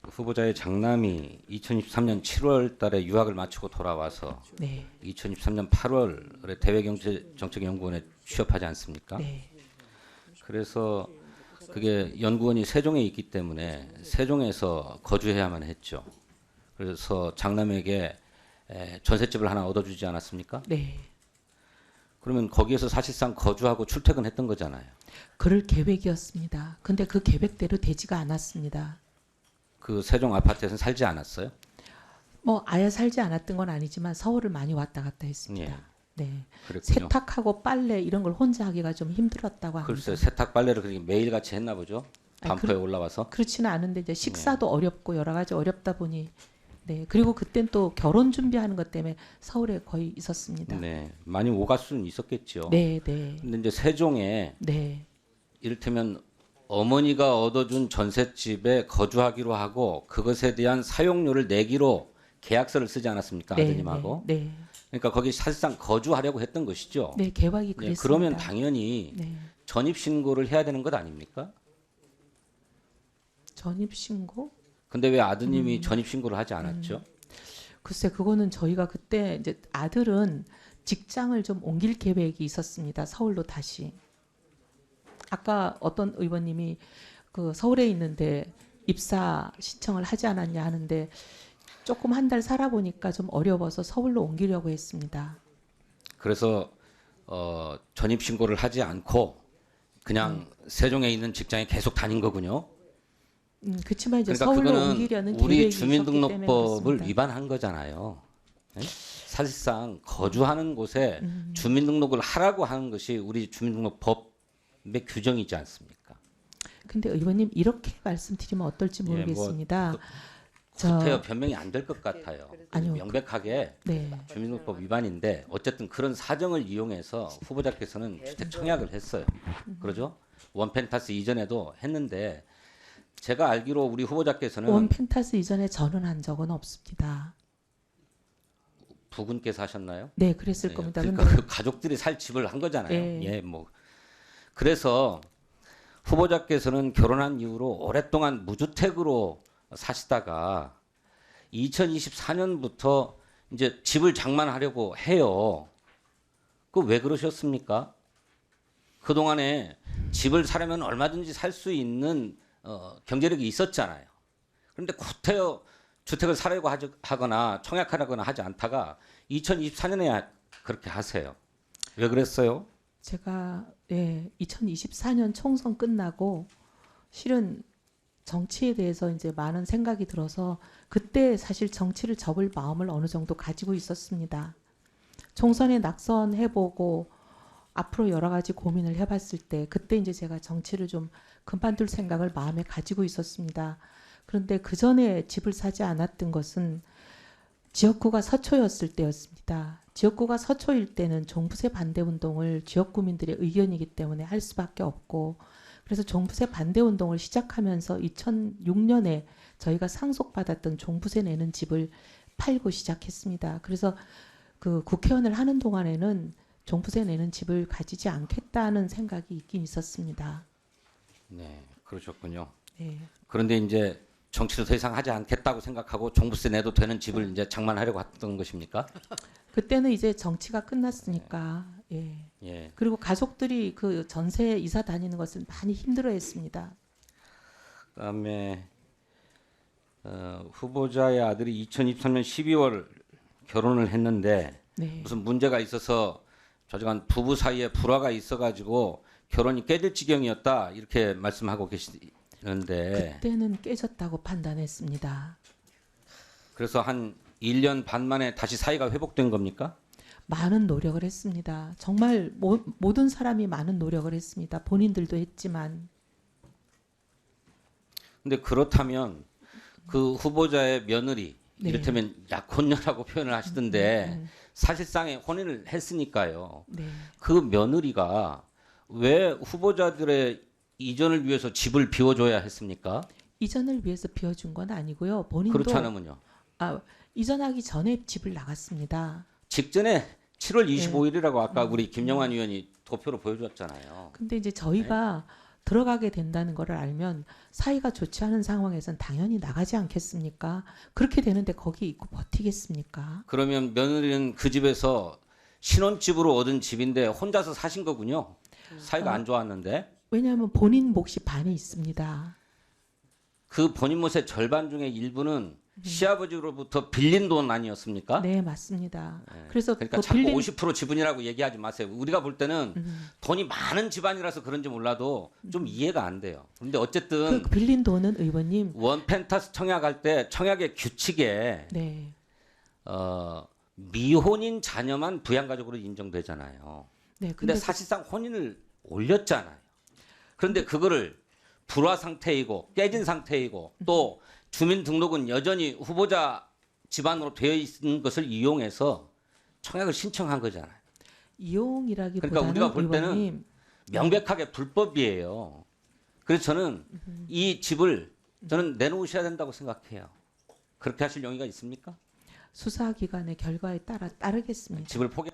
후보자의 장남이 2023년 7월 달에 유학을 마치고 돌아와서 네. 2023년 8월에 대외경제정책연구원에 취업하지 않습니까? 네. 그래서 그게 연구원이 세종에 있기 때문에 세종에서 거주해야만 했죠. 그래서 장남에게 전셋집을 하나 얻어주지 않았습니까? 네. 그러면 거기에서 사실상 거주하고 출퇴근했던 거잖아요. 그럴 계획이었습니다. 근데 그 계획대로 되지가 않았습니다. 그 세종 아파트에서는 살지 않았어요? 뭐 아예 살지 않았던 건 아니지만 서울을 많이 왔다 갔다 했습니다. 예. 네. 그랬군요. 세탁하고 빨래 이런 걸 혼자 하기가 좀 힘들었다고 합니다. 글쎄 세탁 빨래를 그렇게 매일같이 했나 보죠. 아니, 반포에 올라와서. 그렇지는 않은데 이제 식사도 어렵고 여러 가지 어렵다 보니 네. 그리고 그땐 또 결혼 준비하는 것 때문에 서울에 거의 있었습니다. 네, 많이 오갈 수는 있었겠죠. 네, 네. 근데 이제 세종에 네. 이를테면 어머니가 얻어준 전셋집에 거주하기로 하고 그것에 대한 사용료를 내기로 계약서를 쓰지 않았습니까? 네, 아드님하고. 네. 네. 그러니까 거기 사실상 거주하려고 했던 것이죠. 네, 계획이 예, 그랬습니다. 그러면 당연히 네. 전입신고를 해야 되는 것 아닙니까? 전입 신고? 근데 왜 아드님이 전입신고를 하지 않았죠? 글쎄 그거는 저희가 그때 이제 아들은 직장을 좀 옮길 계획이 있었습니다. 서울로 다시. 아까 어떤 의원님이 그 서울에 있는데 입사 신청을 하지 않았냐 하는데 조금 한 달 살아보니까 좀 어려워서 서울로 옮기려고 했습니다. 그래서 전입신고를 하지 않고 그냥 세종에 있는 직장에 계속 다닌 거군요. 그렇지만 이제 그러니까 서울로 그거는 옮기려는 우리 계획이 있었기 때문에 주민등록법을 그렇습니다. 위반한 거잖아요. 네? 사실상 거주하는 곳에 주민등록을 하라고 하는 것이 우리 주민등록법의 규정이지 않습니까? 근데 의원님 이렇게 말씀드리면 어떨지 예, 뭐 모르겠습니다. 구태여 변명이 안 될 것 같아요. 아니요. 명백하게 네. 주민등록법 위반인데 어쨌든 그런 사정을 이용해서 후보자께서는 주택 청약을 했어요. 그러죠? 원펜타스 이전에도 했는데 제가 알기로 우리 후보자께서는 원펜타스 이전에 전원한 적은 없습니다. 부군께서 하셨나요? 네, 그랬을 예, 겁니다. 그러니까 근데 그 가족들이 살 집을 한 거잖아요. 예. 예, 뭐 그래서 후보자께서는 결혼한 이후로 오랫동안 무주택으로 사시다가 2024년부터 이제 집을 장만하려고 해요. 그 왜 그러셨습니까? 그 동안에 집을 사려면 얼마든지 살 수 있는 경제력이 있었잖아요. 그런데 구태여 주택을 사려고 하거나 청약하거나 하지 않다가 2024년에 그렇게 하세요. 왜 그랬어요? 제가 2024년 총선 끝나고 실은 정치에 대해서 이제 많은 생각이 들어서 그때 사실 정치를 접을 마음을 어느 정도 가지고 있었습니다. 총선에 낙선해보고 앞으로 여러 가지 고민을 해봤을 때 그때 이제 제가 정치를 좀 그만둘 생각을 마음에 가지고 있었습니다. 그런데 그 전에 집을 사지 않았던 것은 지역구가 서초였을 때였습니다. 지역구가 서초일 때는 종부세 반대 운동을 지역 구민들의 의견이기 때문에 할 수밖에 없고 그래서 종부세 반대 운동을 시작하면서 2006년에 저희가 상속받았던 종부세 내는 집을 팔고 시작했습니다. 그래서 그 국회의원을 하는 동안에는 종부세 내는 집을 가지지 않겠다는 생각이 있긴 있었습니다. 네, 그러셨군요. 네. 그런데 이제 정치를 더 이상 하지 않겠다고 생각하고 종부세 내도 되는 집을 이제 장만하려고 했던 것입니까? 그때는 이제 정치가 끝났으니까 예. 예. 그리고 가족들이 그 전세 이사 다니는 것을 많이 힘들어했습니다. 그다음에 후보자의 아들이 2023년 12월 결혼을 했는데 네. 무슨 문제가 있어서 조직한 부부 사이에 불화가 있어가지고 결혼이 깨질 지경이었다 이렇게 말씀하고 계시는데 그때는 깨졌다고 판단했습니다. 그래서 한 1년 반 만에 다시 사이가 회복된 겁니까? 많은 노력을 했습니다. 정말 모든 사람이 많은 노력을 했습니다. 본인들도 했지만 근데 그렇다면 그 후보자의 며느리 네. 이를테면 약혼녀라고 표현을 하시던데 사실상의 혼인을 했으니까요. 네. 그 며느리가 왜 후보자들의 이전을 위해서 집을 비워줘야 했습니까? 이전을 위해서 비워준 건 아니고요. 본인도 그렇지 않으면요. 이전하기 전에 집을 나갔습니다. 직전에 7월 25일이라고 아까 우리 김영환 의원이 도표로 보여줬잖아요. 근데 이제 저희가 들어가게 된다는 것을 알면 사이가 좋지 않은 상황에선 당연히 나가지 않겠습니까? 그렇게 되는데 거기 있고 버티겠습니까? 그러면 며느리는 그 집에서 신혼집으로 얻은 집인데 혼자서 사신 거군요. 사이가 안 좋았는데. 왜냐하면 본인 몫이 반이 있습니다. 그 본인 몫의 절반 중의 일부는 시아버지로부터 빌린 돈 아니었습니까? 네, 맞습니다. 네. 그래서 그러니까 그 자꾸 빌린 50% 지분이라고 얘기하지 마세요. 우리가 볼 때는 돈이 많은 집안이라서 그런지 몰라도 좀 이해가 안 돼요. 근데 어쨌든 그 빌린 돈은 의원님, 원펜타스 청약할 때 청약의 규칙에 네, 미혼인 자녀만 부양가족으로 인정되잖아요. 네, 근데 사실상 혼인을 올렸잖아요. 그런데 그거를 불화 상태이고 깨진 상태이고 또 주민등록은 여전히 후보자 집안으로 되어 있는 것을 이용해서 청약을 신청한 거잖아요. 이용이라기보다는 그러니까 우리가 볼 때는 의원님, 명백하게 불법이에요. 그래서 저는 이 집을 저는 내놓으셔야 된다고 생각해요. 그렇게 하실 용의가 있습니까? 수사기관의 결과에 따라 따르겠습니다. 집을 포기.